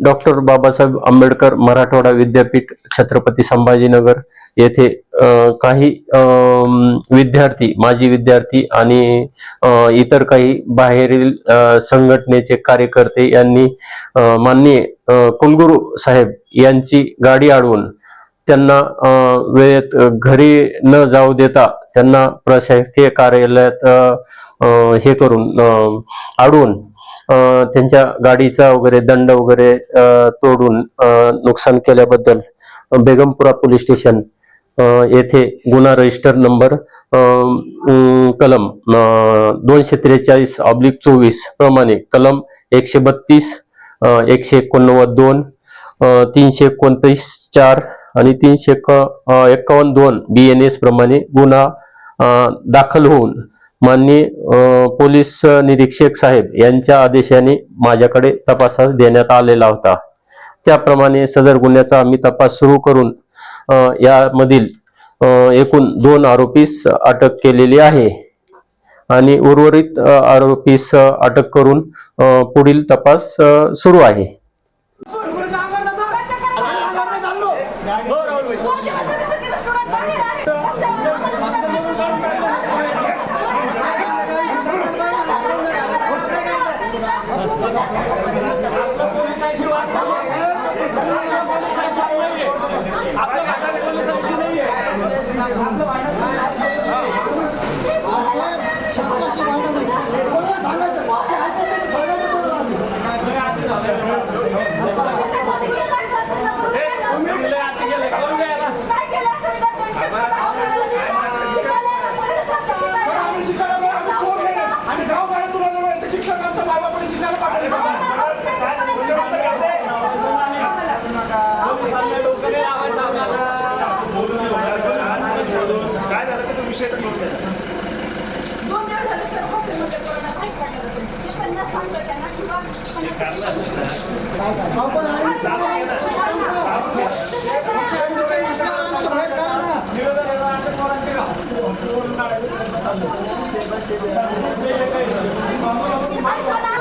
Doctor Babasaheb Ambedkar Marathwada विद्यापीठ छत्रपती संभाजीनगर येथे काही विद्यार्थी, माजी विद्यार्थी आणि इतर काही बाहेरील संघटनेचे कार्यकर्ते यांनी माननीय कुलगुरू साहेब यांची गाडी अडवून त्यांना वेळेत घरी न जाऊ देता त्यांना प्रशासकीय कार्यालयात हे करून अडवून त्यांच्या गाडीचा वगैरे दंड वगैरे तोडून नुकसान केल्याबद्दल बेगमपुरा पोलीस स्टेशन येथे गुन्हा रजिस्टर नंबर कलम 243/24 प्रमाणे कलम 132, 189(2), 329(4) आणि 351(2) BNS प्रमाणे गुन्हा दाखल होऊन माननीय पोलीस निरीक्षक साहेब यांच्या आदेशाने माझ्याकडे तपासास देण्यात आलेला होता। त्याप्रमाणे सदर गुन्ह्याचा आम्ही तपास सुरू करून यामधील एकूण 2 आरोपीस अटक केलेली आहे आणि उर्वरित आरोपीस अटक करून पुढील तपास सुरू आहे। Ay,